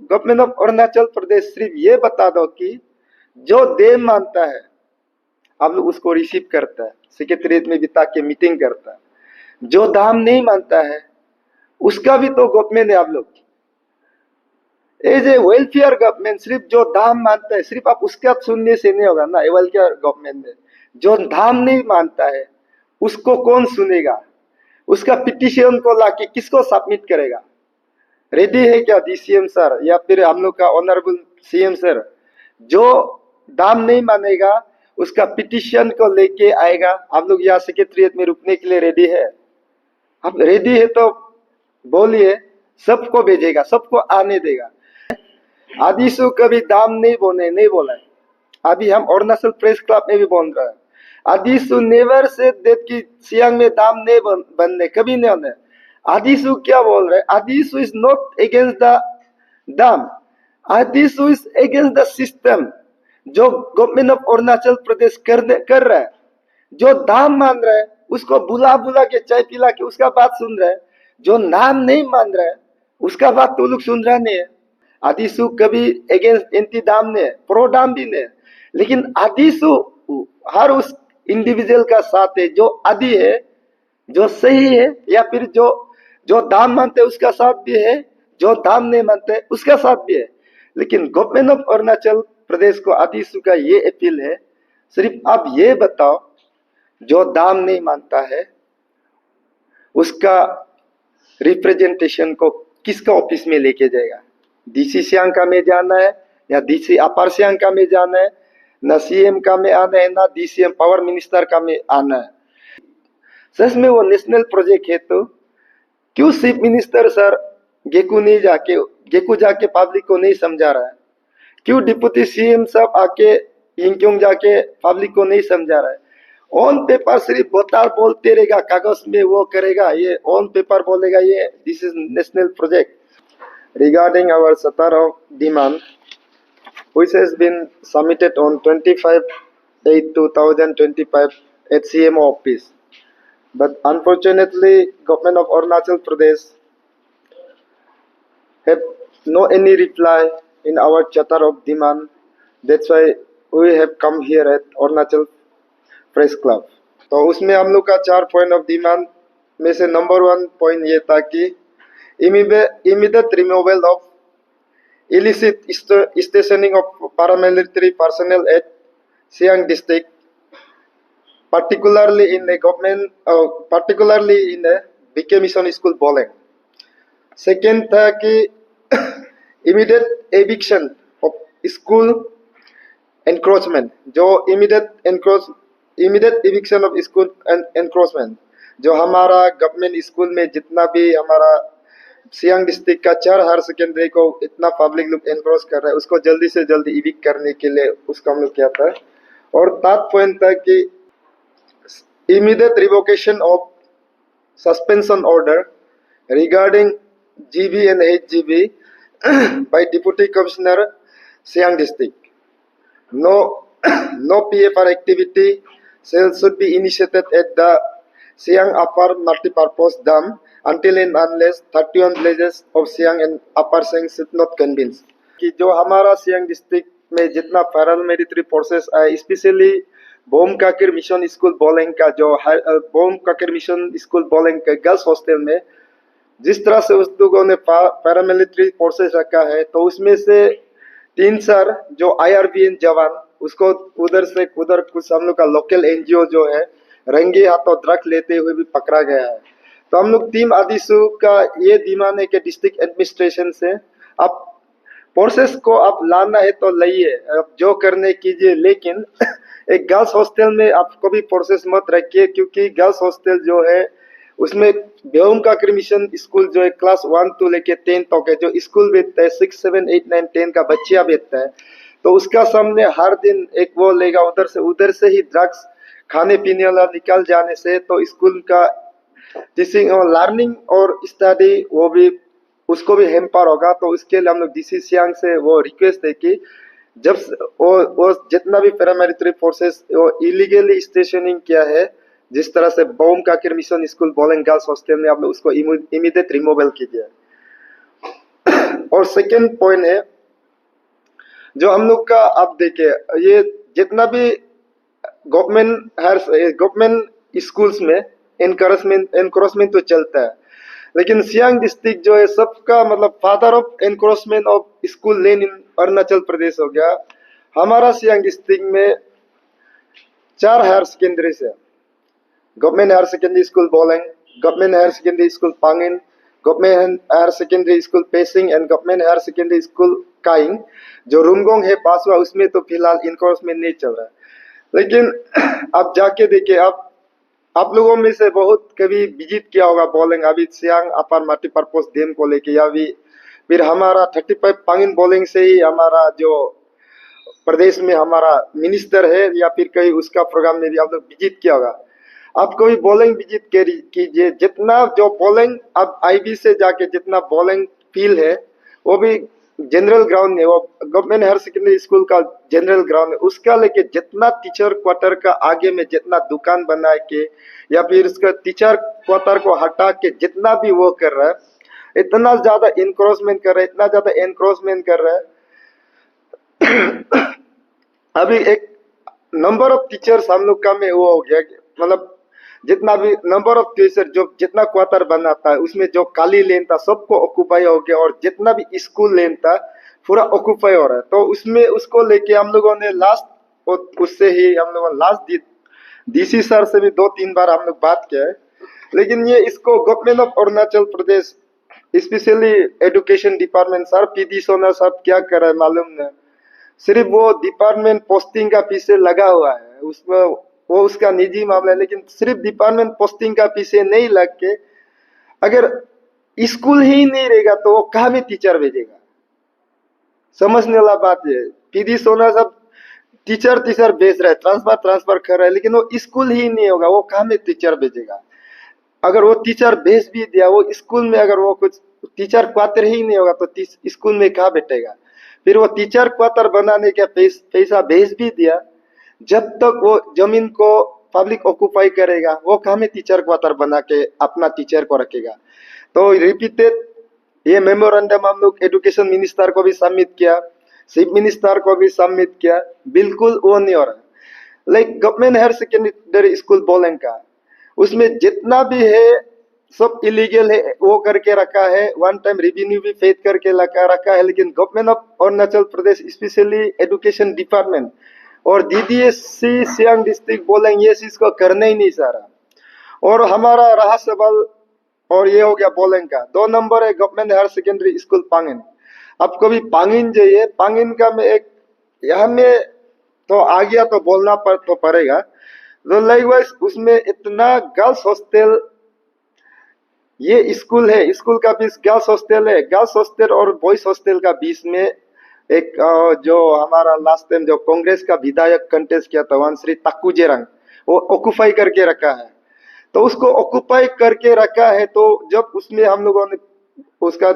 Government of Arunachal प्रदेश सिर्फ ये बता दो कि जो देव मानता है आप लोग उसको रिसीव करता है, सेक्रेटरीट में बिता के मीटिंग करता है। जो धाम नहीं मानता है उसका भी तो गवर्नमेंट है। आप लोग एज ए वेलफेयर गवर्नमेंट सिर्फ जो धाम मानता है सिर्फ आप उसका सुनने से नहीं होगा ना। वेलफेयर गवर्नमेंट है, जो धाम नहीं मानता है उसको कौन सुनेगा? उसका पिटीशन को लाके किसको सबमिट करेगा? रेडी है क्या डीसीएम सर या फिर हम लोग का ऑनरेबल सीएम सर? जो दाम नहीं मानेगा उसका पिटीशन को लेके आएगा। आप लोग यहाँ सेक्रेटरीट में रुकने के लिए रेडी है? आप रेडी है तो बोलिए, सबको भेजेगा, सबको आने देगा। आदिशु कभी दाम नहीं बोला है। अभी हम अरुणाचल प्रेस क्लब में भी बोल रहे हैं, आदिशु नेवर से दैट कि सियांग में दाम नहीं बनने, कभी नहीं होने। आदिशु क्या बोल रहे हैं? आदिशु इज नॉट अगेंस्ट द दाम, आदिशु इज अगेंस्ट द सिस्टम जो गवर्नमेंट ऑफ अरुणाचल प्रदेश कर रहा है। जो दाम मान रहा है उसको बुला बुला के चाय पिला के उसका बात सुन रहा है। जो नाम नहीं मान रहा है उसका बात तो लोग सुन रहा नहीं है। आदिशु कभी अगेंस्ट एंटी दाम नहीं है, प्रो दाम भी नहीं है, लेकिन आदिशु हर उस इंडिविजुअल का साथ है जो आदि है, जो सही है, या फिर जो दाम मानते उसका साथ भी है, जो दाम नहीं मानते उसका साथ भी है। लेकिन गवर्नमेंट ऑफ अरुणाचल प्रदेश को आदिशु का ये अपील है, सिर्फ आप ये बताओ जो दाम नहीं मानता है उसका रिप्रेजेंटेशन को किसका ऑफिस में लेके जाएगा? डीसी सियांग में जाना है या डीसी अपर सियांग में जाना है? ना सीएम का में आना है ना डीसीएम पावर मिनिस्टर का में आना है। सच में वो नेशनल प्रोजेक्ट है तो क्यों चीफ मिनिस्टर सर गेकू जाके पब्लिक को नहीं समझा रहा है? क्यों डिप्टी सीएम साहब आके यिंगक्योंग जाके पब्लिक को नहीं समझा रहा है? ऑन पेपर सिर्फ बोलते रहेगा, कागज में वो करेगा, ये ऑन पेपर बोलेगा ये this is national project. Regarding our charter of demand which has been submitted on 25/8/2025 at CMO office, but unfortunately government of Arunachal Pradesh have no any reply in our charter of demand. That's why we have come here at Arunachal Press Club. तो उसमें हम लोग का 4 point of demand में से number 1 point ये था कि immediate removal of illicit stationing of paramilitary personnel at Siang district, particularly in the BK Mission School Boleng. Second था कि immediate eviction of school encroachment, जो immediate eviction of school encroachment, जो हमारा government school में जितना भी हमारा Siang district का 4 हायर सेकेंडरी को इतना पब्लिक लोग एनक्रोच कर रहा है उसको जल्दी से जल्दी इविक करने के लिए उसका हम लोग किया था। और थर्ड पॉइंट था कि immediate revocation of suspension order regarding GB and HGB by deputy commissioner Siang district. No PFR activity should be initiated at the Siang Upper Multipurpose Dam until and unless 31 villages of Siang and Upper Siang should not convince कि जो हमारा Siang district में जितना paramilitary forces है, specially बोम Kakir mission school Boleng का जो बोम Kakir mission school Boleng का girls hostel में जिस तरह से उस लोगों ने पैरामिलिट्री फोर्सेस रखा है, तो उसमें से 3-4 जो IRBN जवान उसको उधर से उधर कुछ हम लोग का लोकल एनजीओ जो है रंगे हाथों ड्रग लेते हुए भी पकड़ा गया है। तो हम लोग टीम आदिशु का ये डिमांड है कि डिस्ट्रिक्ट एडमिनिस्ट्रेशन से आप फोर्सेस को आप लाना है तो लाइए, आप जो करने कीजिए, लेकिन एक गर्ल्स हॉस्टल में आप कभी फोर्सेस मत रखिए, क्योंकि गर्ल्स हॉस्टल जो है उसमें बेउम का मिशन स्कूल जो है क्लास 1 to लेके 10 तक है, जो स्कूल बेचता है 6, 7, 8, 9, 10 का बच्चिया बेचता है, तो उसका सामने हर दिन एक वो लेगा उधर से ही ड्रग्स खाने पीने वाला निकल जाने से तो स्कूल का टीचिंग और लर्निंग और स्टडी वो भी उसको भी हेम्पर होगा। तो उसके लिए हम लोग डीसी सियांग से वो रिक्वेस्ट है कि जब वो जितना भी पैरामिलिट्री फोर्सेस वो इलीगली स्टेशनिंग किया है, जिस तरह से बोम Kakir mission school Boleng girls hostel में, आप लोग उसको इमीडिएट रिमूवल कीजिए। और सेकेंड पॉइंट है जो हम लोग का, आप देखिए ये जितना भी गवर्नमेंट स्कूल्स में एनक्रोचमेंट तो चलता है, लेकिन सियांग डिस्ट्रिक्ट जो है सबका मतलब father of encroachment of school lane in Arunachal Pradesh हो गया। हमारा सियांग डिस्ट्रिक्ट में 4 हायर सेकेंडरी है, government higher secondary school Boleng, government higher secondary school Pangin, government higher secondary school Pesing and government higher secondary school Kaying. जो रुमगोंग है पासवा, उसमें तो फिलहाल इनक्रोचमेंट नहीं चल रहा है, लेकिन आप जाके देखिए, आप लोगों में से बहुत कभी विजिट किया होगा बोलेंग अभी सियांग अपर मल्टीपर्पज डैम को लेके, या फिर हमारा 35 पांगिन बोलेंग से ही हमारा जो प्रदेश में हमारा मिनिस्टर है, या फिर कहीं उसका प्रोग्राम में भी आप लोग विजिट किया होगा। आप कोई बोलेंग विजिट कीजिए, जितना जो बोलेंग अब आईबी से जाके जितना बोलेंग फील है वो भी जनरल ग्राउंड है, वो गवर्नमेंट हायर सेकेंडरी स्कूल का जनरल ग्राउंड है, उसका लेके जितना टीचर क्वार्टर का आगे में जितना दुकान बना के या फिर उसका टीचर क्वार्टर को हटा के जितना भी वो कर रहा है, इतना ज्यादा एनक्रोचमेंट कर रहा है, इतना ज्यादा एनक्रोचमेंट कर रहा है। अभी एक नंबर ऑफ टीचर्स हम लोग का में वो हो गया, मतलब जितना भी नंबर ऑफ टीचर जो जितना क्वार्टर बनाता है उसमें जो खाली लेन था सबको ऑक्यूपाई हो गया, और जितना भी स्कूल लेन था पूरा ऑक्यूपाई हो रहा है। तो उसमें उसको लेके हम लोगों ने लास्ट, उससे ही हम लोगों ने लास्ट डीसी सर से भी 2-3 बार हम लोग बात किया है, लेकिन ये इसको government of Arunachal Pradesh specially education department sir PD सोना साहब क्या कर रहा है मालूम नहीं, सिर्फ वो डिपार्टमेंट पोस्टिंग का पीछे लगा हुआ है, उसमें वो उसका निजी मामला है, लेकिन सिर्फ डिपार्टमेंट पोस्टिंग का पीछे नहीं लग के अगर स्कूल ही नहीं रहेगा तो वो कहाँ में टीचर भेजेगा। समझने वाला बात है, पीडी सोना सब टीचर भेज रहा है, ट्रांसफर कर रहा है, लेकिन वो स्कूल ही नहीं होगा, वो कहाँ में टीचर भेजेगा। अगर वो टीचर भेज भी दिया, वो स्कूल में अगर वो कुछ टीचर क्वार्टर ही नहीं होगा तो स्कूल में कहाँ बैठेगा। फिर वो टीचर क्वार्टर बनाने का पैसा भेज भी दिया, जब तक वो जमीन को पब्लिक ऑक्यूपाई करेगा वो कहाँ में टीचर क्वार्टर बना के अपना टीचर को रखेगा। तो रिपीटेड ये मेमोरेंडम हम लोग एजुकेशन मिनिस्टर को भी सबमिट किया, चीफ मिनिस्टर को भी सबमिट किया, बिल्कुल वो नहीं हो रहा। Like government higher secondary school Boleng का, उसमें जितना भी है सब इलीगल है, वो करके रखा है, वन टाइम रेवेन्यू भी फेड करके रखा है, लेकिन government of Arunachal Pradesh specially education department और डीडीएससी सियांग डिस्ट्रिक्ट बोलेंगे ये चीज को करने ही नहीं चाह रहा। और हमारा रहा सवाल, और ये हो गया बोलेंग का। 2 नंबर है government higher secondary school Pangin. अब कभी पांगिन जो है, पांगिन का में एक यहाँ में तो आ गया तो बोलना तो पड़ेगा, तो लाइकवाइज उसमें इतना गर्ल्स हॉस्टल, ये स्कूल है, स्कूल का बीच गर्ल्स हॉस्टल है, गर्ल्स हॉस्टल और बॉयज हॉस्टल का बीच में एक जो हमारा लास्ट टाइम जो कांग्रेस का विधायक कंटेस्ट किया था वन श्री ताकू जेरंग, वो ऑक्यूपाई करके रखा है। तो उसको ऑक्यूपाई करके रखा है, तो जब उसमें हम लोगों ने उसका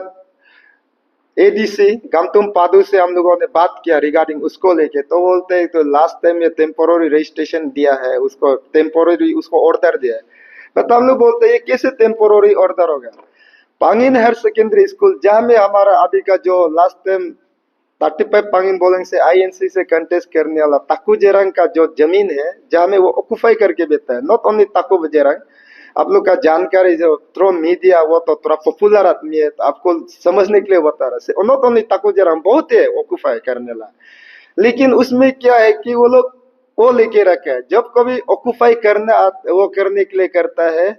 एडीसी गमतुम पादू से हम लोगों ने बात किया रिगार्डिंग उसको लेके, तो बोलते हैं तो लास्ट टाइम ये टेम्पोररी रजिस्ट्रेशन दिया है, उसको टेम्पोररी उसको ऑर्डर दिया है। तो हम लोग बोलते हैं ये कैसे टेम्पोररी ऑर्डर होगा। पांगिन हायर सेकेंडरी स्कूल जहाँ में हमारा अभी का जो लास्ट टाइम 35 पांगिन बोलेंग से आईएनसी से कंटेस्ट करने वाला ताकू जेरंग का जो जमीन है जहाँ में वो ऑक्यूपाई करके बैठता है, नॉट ओनली ताकू जेरंग, आप लोग का जानकारी जो थ्रो मीडिया वो तो थोड़ा पॉपुलर आदमी है, तो आपको समझने के लिए बता रहा है, नॉट ओनली ताकू जेरंग बहुत है ऑक्यूपाई करने वाला, लेकिन उसमें क्या है कि वो लोग वो लेके रखे है, जब कभी ऑक्यूपाई करना वो करने के लिए करता है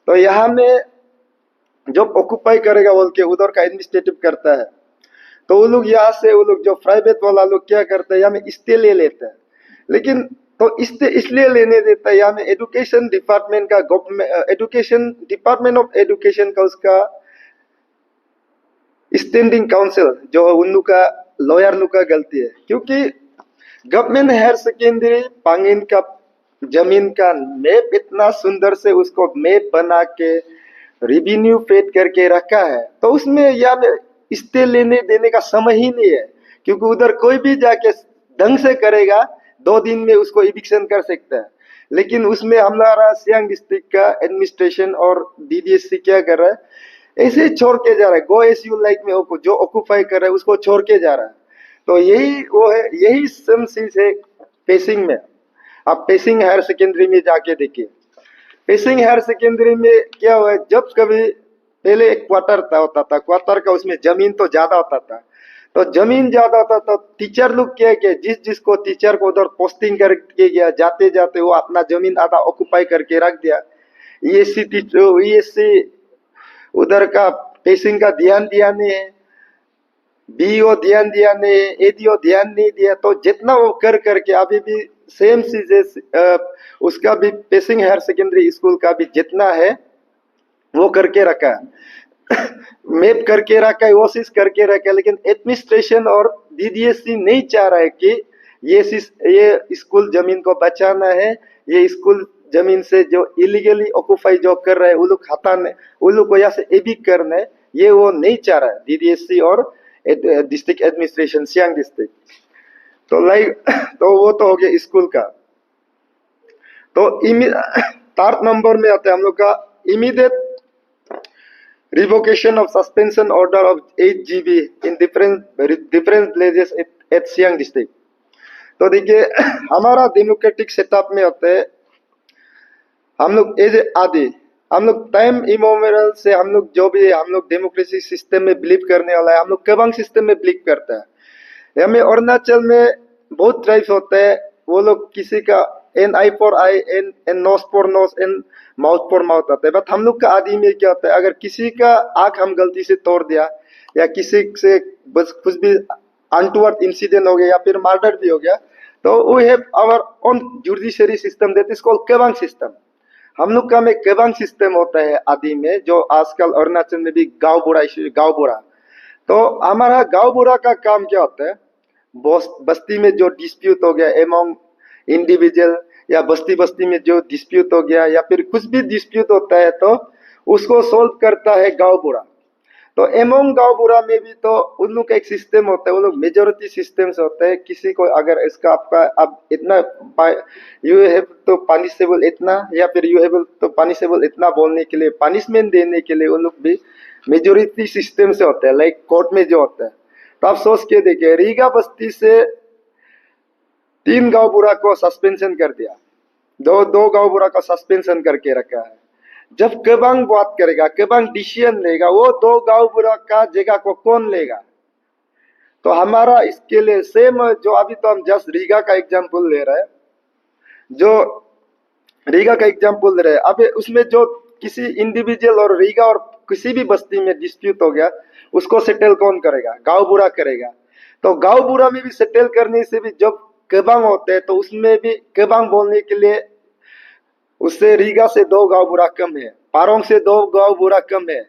तो यहाँ में जब ऑक्यूपाई करेगा बोल के उधर का एडमिनिस्ट्रेटिव करता है, तो वो लोग यहाँ से वो लोग जो प्राइवेट वाला लोग क्या करते हैं यहाँ में स्टे ले लेते हैं, लेकिन तो स्टे इसलिए लेने देता है यहाँ में एजुकेशन डिपार्टमेंट का, government education department of education का उसका स्टैंडिंग काउंसिल जो उन लोग का लॉयर लोग का गलती है, क्योंकि गवर्नमेंट हायर सेकेंडरी पांगिन का जमीन का मैप इतना सुंदर से उसको मैप बना के रेवेन्यू पेड करके रखा है, तो उसमें यहाँ स्टे लेने देने का समय ही नहीं है, क्योंकि उधर कोई भी जाके ढंग से करेगा 2 दिन में उसको इविक्शन कर सकता है। लेकिन उसमें हमारा सियांग डिस्ट्रिक्ट का एडमिनिस्ट्रेशन और डीडीएससी क्या कर रहा है, ऐसे ही छोड़ के जा रहा है। गो एस यू लाइक में जो ऑक्यूपाई कर रहा है उसको छोड़ के जा रहा है। तो यही वो है, यही सेम चीज है पेसिंग में। आप पेसिंग हायर सेकेंडरी में जाके देखिए, पेसिंग हायर सेकेंडरी में क्या हुआ है, जब कभी पहले एक क्वार्टर होता था, क्वार्टर का उसमें जमीन तो ज्यादा होता था, तो जमीन ज्यादा होता तो टीचर लोग क्या किया, जिस जिसको टीचर को उधर पोस्टिंग करके गया, जाते जाते वो अपना जमीन आधा ऑक्यूपाई करके रख दिया। ईएससी टीचर, ईएससी उधर का पेसिंग का ध्यान दिया नहीं है, बीओ ध्यान दिया नहीं, एडीओ ध्यान नहीं दिया, तो जितना वो कर करके अभी भी सेम चीजें उसका भी पेसिंग हायर सेकेंडरी स्कूल का भी जितना है वो करके रखा है, मैप करके रखा है, कोशिश करके रखा है, लेकिन एडमिनिस्ट्रेशन और डीडीएससी नहीं चाह रहा है कि ये स्कूल जमीन को बचाना है, ये स्कूल जमीन से जो इलीगली ऑक्यूपाई जो कर रहे हैं वो लोग हटाने, वो लोग को यहाँ से एविक्ट करना है, ये वो नहीं चाह रहा है डीडीएससी और डिस्ट्रिक्ट एडमिनिस्ट्रेशन सियांग डिस्ट्रिक्ट। तो लाइक तो वो तो हो गया स्कूल का। तो थर्ड नंबर में आता है हम लोग का immediate revocation of suspension order of 8 GB in different places at Siang district. तो देखिए हमारा डेमोक्रेटिक सेटअप में होता है, हम लोग एज ए आदि, हम लोग टाइम इमोमेरल से हम लोग जो भी हम लोग डेमोक्रेसी सिस्टम में बिलीव करने वाला है, हम लोग केबांग सिस्टम में बिलीव करता है। हमें अरुणाचल में बहुत ट्राइब्स होते हैं, वो लोग किसी का an eye for eye, an nose for nose, an mouth for mouth आता है। बट हम लोग का आदि में क्या होता है, अगर किसी का आंख हम गलती से तोड़ दिया या किसी से बस कुछ भी अनटूवर्ड इंसिडेंट हो गया या फिर मर्डर भी हो गया, तो we have our own judiciary system that is called Kebang system. हम लोग का में केबांग सिस्टम होता है आदि में, जो आजकल अरुणाचल में भी गांव बुरा इशू, गांव बुरा। तो हमारा गांव बुरा का काम क्या होता है, बस्ती में जो डिस्प्यूट हो गया एमोंग इंडिविजुअल या बस्ती बस्ती में जो डिस्प्यूट हो गया या फिर कुछ भी डिस्प्यूट होता है तो उसको सोल्व करता है गांव बुरा। तो एमोंग गांव बुरा में भी तो उन लोग का एक सिस्टम होता है, वो लोग मेजोरिटी सिस्टम से होता है। किसी को अगर इसका आपका अब इतना यू हैव तो पनिशेबल इतना या फिर यू हैव तो पनिशेबल इतना बोलने के लिए, पनिशमेंट देने के लिए उन लोग भी मेजोरिटी सिस्टम से होता है, लाइक कोर्ट में जो होता है। तो आप सोच के देखिए, रीगा बस्ती से 3 गांव बुरा को सस्पेंशन कर दिया, दो गांव बुरा का सस्पेंशन करके रखा है। जब केबांग बात करेगा, केबांग डिसीजन लेगा, वो 2 गांव बुरा का जगह को कौन लेगा? तो हमारा इसके लिए सेम, जो अभी तो हम जस्ट रीगा का एग्जांपल ले रहे हैं, जो रीगा का एग्जांपल ले रहे हैं, अब उसमें जो किसी इंडिविजुअल और रीगा और किसी भी बस्ती में डिस्प्यूट हो गया, उसको सेटल कौन करेगा? गांव बुरा करेगा। तो गांव बुरा में भी सेटल करने से भी जब केबांग होते हैं तो उसमें भी केबांग बोलने के लिए उससे रीगा से 2 गांव बुरा कम है, पारोंग से 2 गांव बुरा कम है,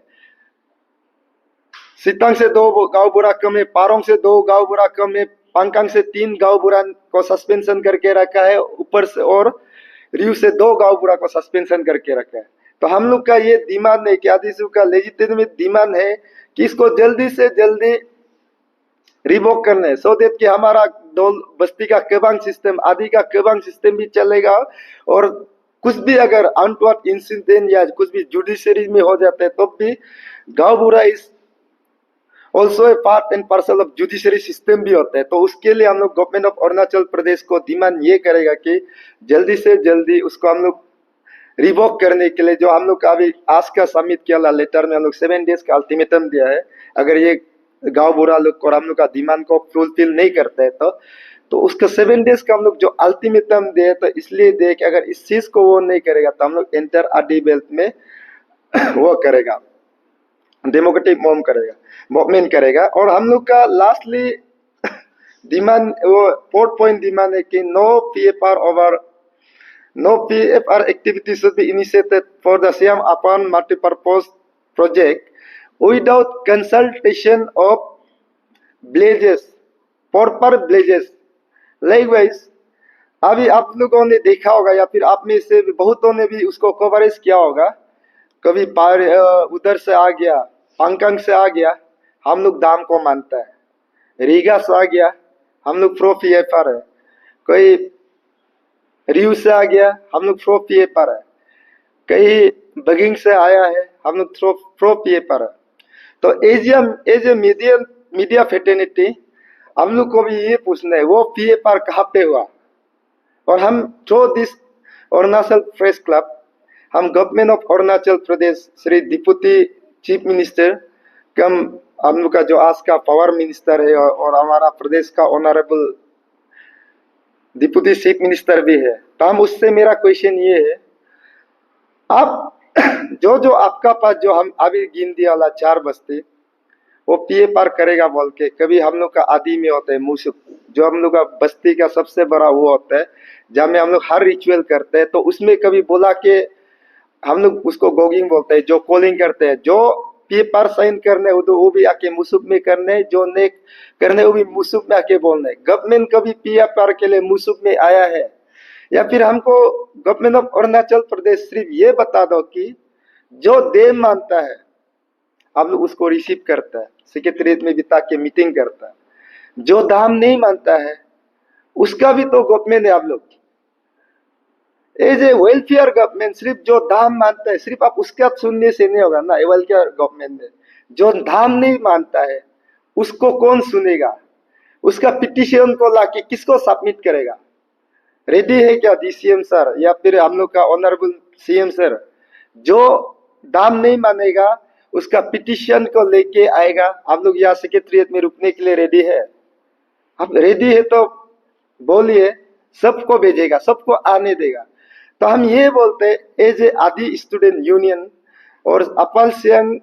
सितांग से 2 गांव बुरा कम है, पारोंग से 2 गांव बुरा कम है, पांगकांग से 3 गांव बुरा को सस्पेंशन करके रखा है ऊपर से, और रियू से 2 गांव बुरा को सस्पेंशन करके रखा है। तो हम लोग का ये डिमांड है कि आदिशु का लेजिटिमेट डिमांड है कि इसको जल्दी से जल्दी रिवोक करना है, सो दैट कि हमारा डोल बस्ती का केबांग सिस्टम, आदि का केबांग सिस्टम भी चलेगा, और कुछ भी अगर अनटवर्ड इंसिडेंट या कुछ भी जुडिशरी में हो जाता है तो भी गांव बुरा is also a part and parcel of judiciary system भी होता है। तो उसके लिए हम लोग गवर्नमेंट ऑफ अरुणाचल प्रदेश को डिमांड ये करेगा कि जल्दी से जल्दी उसको हम लोग रिवोक करने के लिए, जो हम लोग का अभी आज का सबमिट किया लेटर में हम लोग 7 डेज का अल्टीमेटम दिया है, अगर ये गांव बुरा लोग और हम लोग का डिमांड को फुलफिल नहीं करते है तो उसका 7 डेज का हम लोग जो अल्टीमेटम दे, तो इसलिए दे कि अगर इस चीज को वो नहीं करेगा तो हम लोग एंटर आदि बेल्ट में वो करेगा, डेमोक्रेटिक मूवमेंट करेगा। और हम लोग का लास्टली डिमांड, वो 4th पॉइंट डिमांड है कि no PFR activity should be initiated for the Siam upon multipurpose project without consultation of villages, proper villages। Likewise, अभी आप लोगों ने देखा होगा या फिर आप में से बहुतों ने भी उसको कवरेज किया होगा, कभी उधर से आ गया, पांगकांग से आ गया, हम लोग दाम को मानता है, रीगा से आ गया, हम लोग प्रो PFR है, कोई रियू से आ गया, हम लोग प्रो PFR है, कहीं बगिंग से आया है, हम लोग प्रो PFR है। तो एज ए मीडिया फेटर्निटी हम लोग को भी ये पूछना है वो PFR कहाँ पे हुआ। और हम through this Arunachal press club हम government of Arunachal Pradesh Shri deputy chief minister cum हम लोग का जो आज का पावर मिनिस्टर है और हमारा प्रदेश का ऑनरेबल डिप्टी चीफ मिनिस्टर भी है, तो हम उससे मेरा क्वेश्चन ये है, आप जो आपका पास जो हम अभी गिन दिया वाला 4 बस्ती वो PFR करेगा बोल के, कभी हम लोग का आदि में होता है मुसुक, जो हम लोग का बस्ती का सबसे बड़ा वो होता है जहाँ में हम लोग हर रिचुअल करते हैं, तो उसमें कभी बोला कि हम लोग उसको गोगिंग बोलते हैं, जो कॉलिंग करते हैं, जो PFR साइन करने वो भी आके मुसुक में करने, जो नेक करने वो भी मुसुक में आके बोलने। गवर्नमेंट कभी PFR के लिए मुसुक में आया है? या फिर हमको गवर्नमेंट ऑफ अरुणाचल प्रदेश सिर्फ ये बता दो कि जो देव मानता है आप लोग उसको रिसीव करता है, सेक्रेटरीट में बिता के मीटिंग करता है। जो धाम नहीं मानता है उसका भी तो गवर्नमेंट है आप लोग। एज ए वेलफेयर गवर्नमेंट सिर्फ जो धाम मानता है सिर्फ आप उसका सुनने से नहीं होगा ना। वेलफेयर गवर्नमेंट है, जो धाम नहीं मानता है उसको कौन सुनेगा? उसका पिटिशन को लाके किसको सबमिट करेगा? रेडी है क्या DCM सर या फिर हम लोग का ऑनरेबल CM सर? जो धाम नहीं मानेगा उसका पिटिशन को लेके आएगा, आप लोग यहाँ सेक्रेटरीट में रुकने के लिए रेडी है? आप रेडी है तो बोलिए, सबको भेजेगा, सबको आने देगा। तो हम ये बोलते एज ए आदि स्टूडेंट यूनियन और अपर सियांग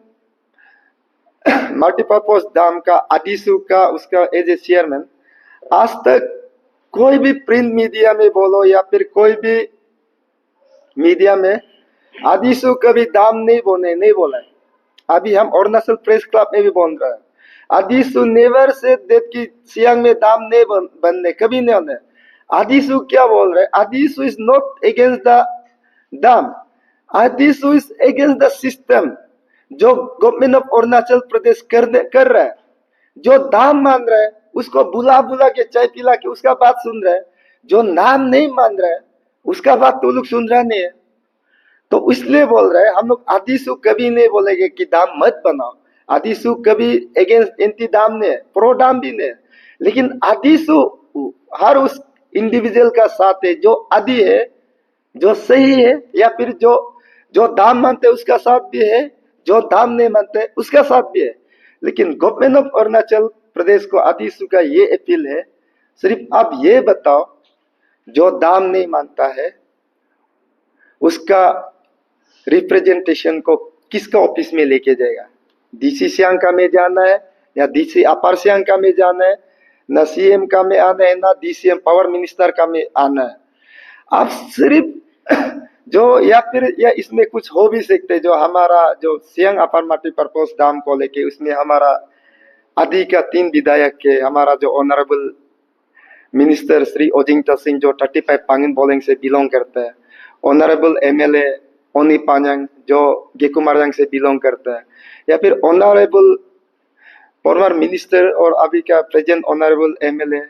मल्टीपर्पज धाम का आदिसू का उसका एज ए चेयरमैन, आज तक कोई भी प्रिंट मीडिया में बोलो या फिर कोई भी मीडिया में आदिसू कभी दाम नहीं बोला है। अभी हम अरुणाचल प्रेस क्लब में भी बोल रहे हैं, आदिसू नेवर से दैट कि सियांग में दाम नहीं बनने, कभी नहीं होने। आदिसू क्या बोल रहे हैं? AdiSU is not against the दाम, AdiSU is against the system जो गवर्नमेंट ऑफ अरुणाचल प्रदेश कर रहा है। जो दाम मान रहा है उसको बुला के चाय पिला के उसका बात सुन रहा है, जो नाम नहीं मान रहा है उसका बात तो लोग सुन रहा नहीं है। तो इसलिए बोल रहे हैं हम लोग आदिसू कभी नहीं बोलेंगे कि दाम मत बनाओ, आदिसू कभी अगेंस्ट एंटी दाम नहीं है, प्रो दाम भी नहीं है। लेकिन आदिसू हर उस इंडिविजुअल का साथ है जो आदि है, जो सही है, या फिर जो दाम मानते उसका साथ भी है, जो दाम नहीं मानते उसका साथ भी है। लेकिन गवर्नमेंट ऑफ अरुणाचल प्रदेश को आदिसू का ये अपील है, सिर्फ आप ये बताओ जो दाम नहीं मानता है उसका रिप्रेजेंटेशन को किसका ऑफिस में लेके जाएगा? DC सियांग का में जाना है या DC अपर सियांग का में जाना है? ना CM का में आना है ना DCM पावर मिनिस्टर का में आना है। आप सिर्फ जो या फिर या इसमें कुछ हो भी सकते, जो हमारा जो सियांग अपर मल्टीपर्पज डैम को लेके उसमें हमारा आदि का 3 विधायक है, हमारा जो ऑनरेबल मिनिस्टर श्री ओजिंगटा सिंह जो 35 पांगिन बोलिंग से बिलोंग करता है, ऑनरेबल MLA ओनी पांयांग जो गेकुमारयांग से बिलोंग करता है, या फिर ऑनरेबल फॉर्मर मिनिस्टर और अभी का प्रेजेंट ऑनरेबल MLA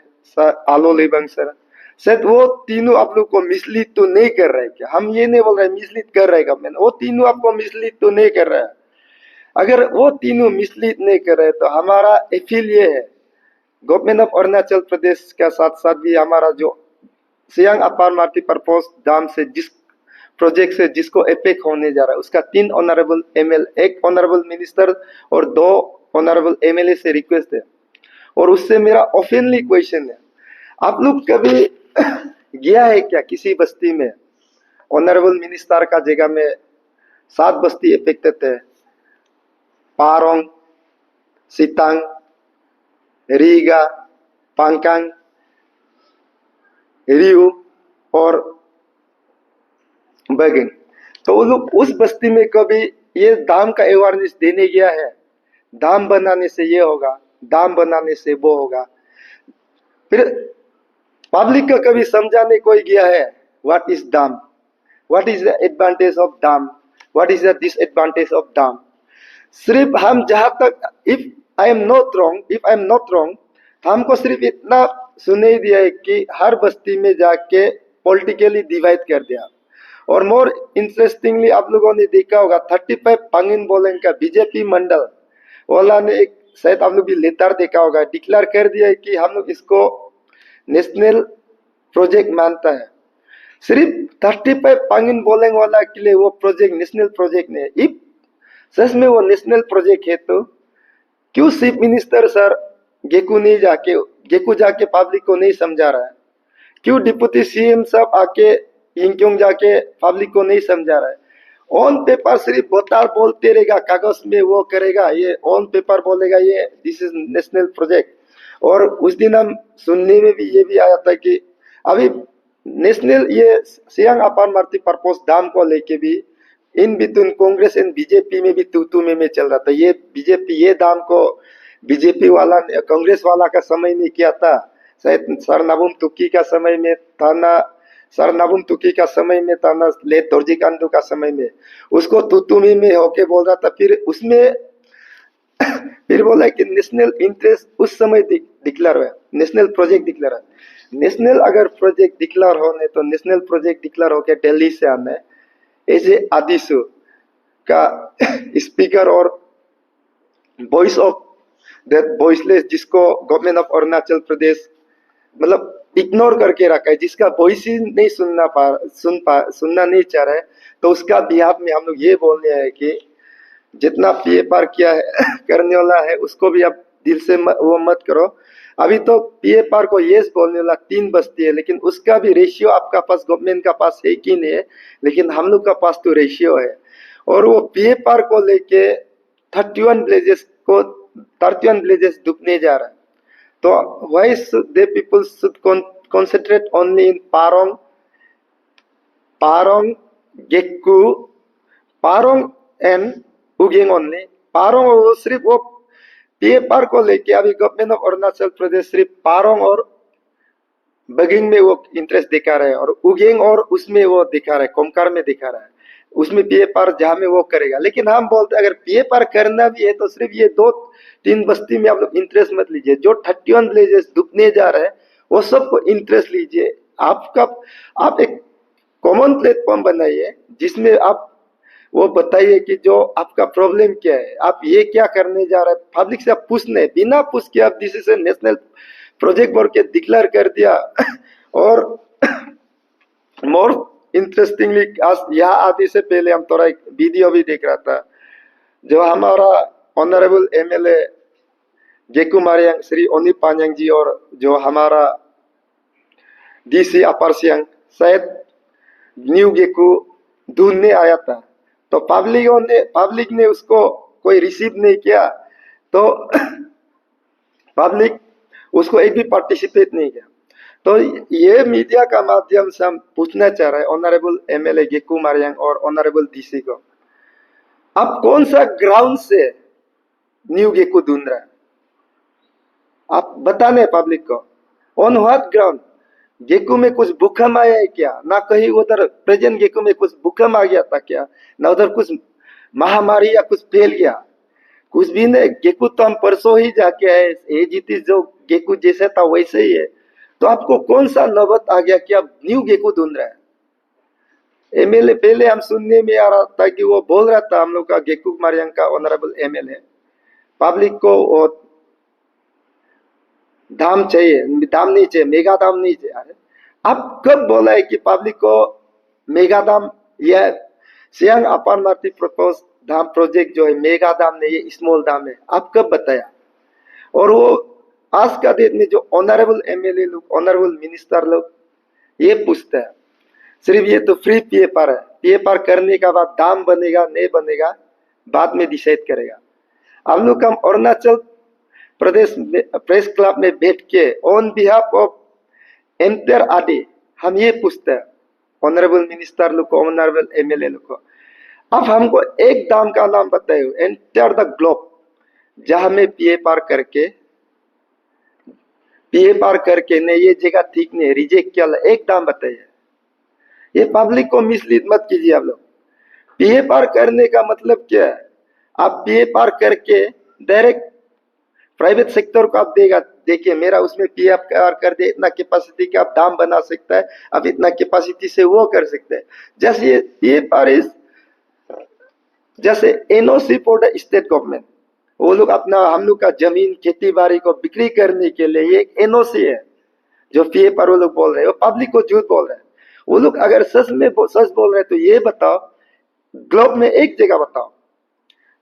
आलो लिबंग सर, शायद वो तीनों आप लोग को मिसलीड तो नहीं कर रहे क्या? हम ये नहीं बोल रहे मिसलीड कर रहे गवर्नमेंट, वो तीनों आपको मिसलीड तो नहीं कर रहा है। अगर वो तीनों मिसलीड नहीं कर रहे तो हमारा अपील ये है गवर्नमेंट ऑफ अरुणाचल प्रदेश के साथ साथ भी हमारा जो सियांग अपर मल्टीपर्पज डैम से जिस प्रोजेक्ट से जिसको इफेक्ट होने जा रहा है उसका 3 ऑनरेबल MLA, 1 ऑनरेबल मिनिस्टर और 2 ऑनरेबल MLA से रिक्वेस्ट है। और उससे मेरा ओपनली क्वेश्चन है, आप लोग कभी गया है क्या किसी बस्ती में? ऑनरेबल मिनिस्टर का जगह में 7 बस्ती इफेक्टेड है, पारोंग, सितांग, रीगा, पांकांग, रियू और बगिंग। तो वो लोग उस बस्ती में कभी ये दाम का अवेयरनेस देने गया है? दाम बनाने से ये होगा, दाम बनाने से वो होगा। फिर पब्लिक का कभी समझाने कोई गया है what is dam, what is the advantage of dam, what is the disadvantage of dam? सिर्फ हम जहां तक if I am not wrong हमको सिर्फ इतना सुनाई दिया है कि हर बस्ती में जाके पॉलिटिकली डिवाइड कर दिया। और मोर इंटरेस्टिंगली आप लोगों ने देखा होगा 35 पांगिन बोलेंग का बीजेपी मंडल ओला ने एक, शायद आप लोग भी लेटर देखा होगा, डिक्लेयर कर दिया है कि हम लोग इसको नेशनल प्रोजेक्ट मानता है। सिर्फ 35 पांगिन बोलेंग वाला के लिए वो प्रोजेक्ट नेशनल प्रोजेक्ट नहीं है। इफ सच में वो नेशनल प्रोजेक्ट है तो क्यों चीफ मिनिस्टर सर गेकू जाके पब्लिक को नहीं समझा रहा है? क्यों डिप्टी सीएम साहब आके यिंगक्योंग जाके पब्लिक को नहीं समझा रहा है? ऑन पेपर सिर्फ बोलते रहेगा, कागज में वो करेगा, ये ऑन पेपर बोलेगा ये दिस इज नेशनल प्रोजेक्ट। और उस दिन हम सुनने में भी ये भी आया था कि अभी नेशनल ये सियांग अपार मार्ती पर्पस दाम को लेके भी in between Congress and BJP में भी तू में चल रहा था। ये बीजेपी ये दाम को बीजेपी वाला कांग्रेस वाला का समय में किया था, शायद सर नाबुम तुकी का समय में था ना, सर नाबुम तुकी का समय में था ना, ले तोरजी कांडू का समय में उसको तुतुमी में होके बोल रहा था। फिर उसमें फिर बोला कि नेशनल इंटरेस्ट उस समय डिक्लेयर हुआ, नेशनल प्रोजेक्ट डिक्लेयर है। नेशनल अगर प्रोजेक्ट डिक्लेयर होने तो नेशनल प्रोजेक्ट डिक्लेयर होके दिल्ली से आने ऐसे आदिशु का स्पीकर और वॉइस ऑफ दैट वॉइसलेस जिसको गवर्नमेंट ऑफ अरुणाचल प्रदेश मतलब इग्नोर करके रखा है, जिसका वॉइस ही नहीं सुनना नहीं चाह रहा है, तो उसका बिहाफ में हम लोग ये बोलने हैं कि जितना पीएफआर किया है करने वाला है उसको भी आप दिल से वो मत करो। अभी तो पीएफआर को यस बोलने वाला 3 बस्ती है, लेकिन उसका भी रेशियो आपका पास गवर्नमेंट का पास है कि नहीं है, लेकिन हम लोग का पास तो रेशियो है। और वो पीएफआर को लेके 31 विलेजेस डूबने जा रहा है। तो why they people should concentrate only in Parong, Gekku, Parong and Uging only। पारोंग वो सिर्फ वो पीएफआर को लेके अभी गवर्नमेंट ऑफ अरुणाचल प्रदेश सिर्फ पारोंग और बगिंग में वो इंटरेस्ट दिखा रहा है, और उगेंग और उसमें वो दिखा रहा है, कोमकार में दिखा रहा है, उसमें पीएफआर जहां में वो करेगा। लेकिन हम बोलते हैं अगर पीएफआर करना भी है तो सिर्फ ये 2-3 बस्ती में आप लोग इंटरेस्ट मत लीजिए। जो 31 विलेजेस डूबने जा रहे हैं वो सबको इंटरेस्ट लीजिए। आप एक कॉमन प्लेटफॉर्म बनाइए जिसमें आप वो बताइए कि जो आपका प्रॉब्लम क्या है, आप ये क्या करने जा रहे हैं। पब्लिक से आप पूछने, बिना पूछ के आप this is a national project बोल के डिक्लेयर कर दिया। और मोर इंटरेस्टिंगली आज यहाँ आने से पहले हम थोड़ा एक वीडियो भी देख रहा था, जो हमारा ऑनरेबल एमएलए गेकू मारियांग श्री ओनी पान्यांग जी और जो हमारा डीसी अपर सियांग शायद न्यू गेकू ढूंढने आया था, तो पब्लिक ने उसको कोई रिसीव नहीं किया, तो पब्लिक उसको एक भी पार्टिसिपेट नहीं किया। तो ये मीडिया का माध्यम से हम पूछना चाह रहे हैं ऑनरेबल एमएलए गेकू मारियांग और ऑनरेबल डीसी को, आप कौन सा ग्राउंड से न्यू गेकू ढूंढ रहे हैं? आप बताने पब्लिक को ऑन व्हाट ग्राउंड। गेकू में कुछ भूकंप आया है क्या? ना कहीं उधर प्रेजेंट गेकू में कुछ भूकंप आ गया था क्या? ना उधर कुछ महामारी या कुछ फैल गया? कुछ भी नहीं। गेकू तो हम परसों ही जाके आए, ये जीती जो गेकू जैसे था वैसे ही है। तो आपको कौन सा नौबत आ गया कि आप न्यू गेकू ढूंढ रहे हैं? एमएलए पहले हम सुनने में आ रहा था कि वो बोल रहा था हम लोग का गेकू मारियांग का ऑनरेबल एमएलए पब्लिक को दाम चाहिए, दाम नहीं चाहिए, मेगा दाम नहीं चाहिए। अरे आप कब बोला है कि पब्लिक को मेगा दाम या सियांग अपार मार्टी प्रपोज दाम प्रोजेक्ट जो है मेगा दाम नहीं, ये स्मॉल दाम है, आप कब बताया? और वो आज का डेट में जो ऑनरेबल एमएलए लोग, ऑनरेबल मिनिस्टर लोग ये पूछते हैं, सिर्फ ये तो फ्री पीएफआर है, पीएफआर करने का बाद दाम बनेगा नहीं बनेगा बाद में डिसाइड करेगा। हम लोग हम अरुणाचल प्रदेश प्रेस क्लब में बैठ के ऑन बिहाफ ऑफ एंटायर आदि हम ये पूछते हैं ऑनरेबल मिनिस्टर लोग को, ऑनरेबल एमएलए लोग को, अब हमको एक दाम का नाम बताइए एंटायर द ग्लोब जहां में पीएफआर करके नहीं ये जगह ठीक नहीं, रिजेक्ट किया, एक दाम बताइए। ये पब्लिक को मिसलीड मत कीजिए आप लोग। पीएफआर करने का मतलब क्या है? आप पीएफआर करके डायरेक्ट प्राइवेट सेक्टर को आप देगा, देखिए मेरा उसमें पीएफआर कर दे, इतना कैपेसिटी का आप दाम बना सकता है, अब इतना कैपेसिटी से वो कर सकते हैं। जैसे ये पीएफआर इज जैसे NOC for the state government, वो लोग अपना हम लोग का जमीन खेती बाड़ी को बिक्री करने के लिए ये एक एनओसी है जो पीए पर वो लोग बोल रहे हैं, वो पब्लिक को झूठ बोल रहे हैं। वो लोग अगर सच बोल रहे हैं तो ये बताओ, ग्लोब में एक जगह बताओ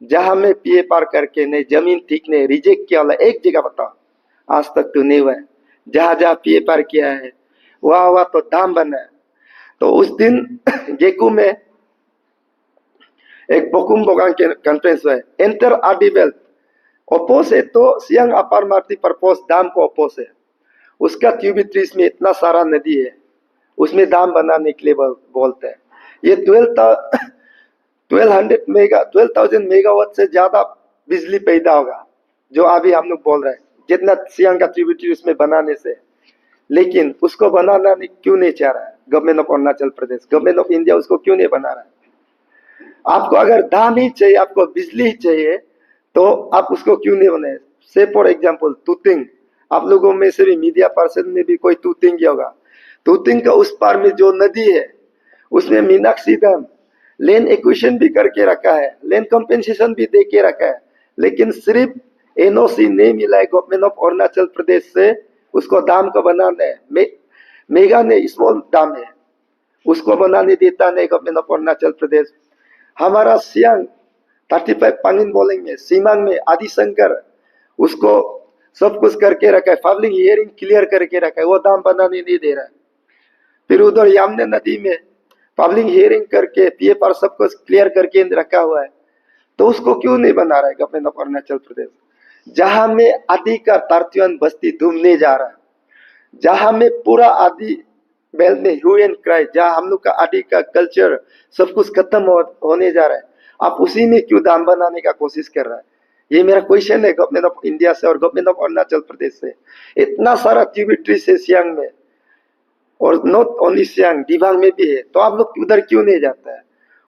जहां में पीए पार करके नहीं, जमीन ठीक नहीं, रिजेक्ट किया वाला एक जगह बताओ। आज तक तो नहीं हुआ है। जहां जहां पीए पार किया है वहां वहां तो दाम बना है। तो उस दिन गेकू में एक बोकुम बोगांग के कॉन्फ्रेंस हुआ है, एंटर आर्डिवेल ओपोस है तो सियांग अपार मार्टी परपोस दाम को ओपोस है। उसका ट्यूबिट्रीज में इतना सारा नदी है, उसमें दाम बनाने के लिए बोलते हैं। ये 12,000 मेगावाट से ज्यादा बिजली पैदा होगा जो अभी हम लोग बोल रहे हैं, जितना सियांग का ट्यूबिट्री उसमें बनाने से। लेकिन उसको बनाना क्यों नहीं चाह रहा है government of Arunachal Pradesh, government of India उसको क्यों नहीं बना रहा है? आपको अगर दाम ही चाहिए, आपको बिजली ही चाहिए, तो आप उसको क्यों नहीं बनाए? से फॉर एग्जाम्पल तुतिंग, आप लोगों में से भी मीडिया पर्सन में भी कोई तुतिंग ही होगा। तुतिंग का उस पार में जो नदी है उसमें मीनाक्षी डैम लैंड एक्विजिशन भी करके रखा है, लैंड कंपेंसेशन भी दे के रखा है, लेकिन सिर्फ एनओसी नहीं मिला है गवर्नमेंट ऑफ अरुणाचल प्रदेश से उसको दाम को बनाना है। मेगा ने स्मॉल दाम है, उसको बनाने देता नहीं गवर्नमेंट ऑफ अरुणाचल प्रदेश। हमारा सियांग 35 पांगिन बोलिंग में, सीमांग में आदिशंकर, उसको सब कुछ करके रखा है, पब्लिक हियरिंग क्लियर करके रखा है, वो दाम बनाने नहीं दे रहा है। फिर उधर यामने नदी में पब्लिक हियरिंग करके पीए पर सब कुछ क्लियर करके रखा हुआ है, तो उसको क्यों नहीं बना रहा है गवर्नमेंट ऑफ अरुणाचल प्रदेश? जहां में आदि का तार्तियन बस्ती डूबने जा रहा है, जहां में पूरा आदि बेल्ट में ह्यू एंड क्राई, जहां हम लोग का आदि का कल्चर सब कुछ खत्म होने जा रहा है, आप उसी में क्यों दाम बनाने का कोशिश कर रहा है? ये मेरा क्वेश्चन है गवर्नमेंट ऑफ इंडिया से और गवर्नमेंट ऑफ अरुणाचल प्रदेश से। इतना सारा ट्यूबिट्री से सियांग में, और नॉट ओनली सियांग, दिबांग में भी है, तो आप लोग उधर क्यों नहीं जाता है?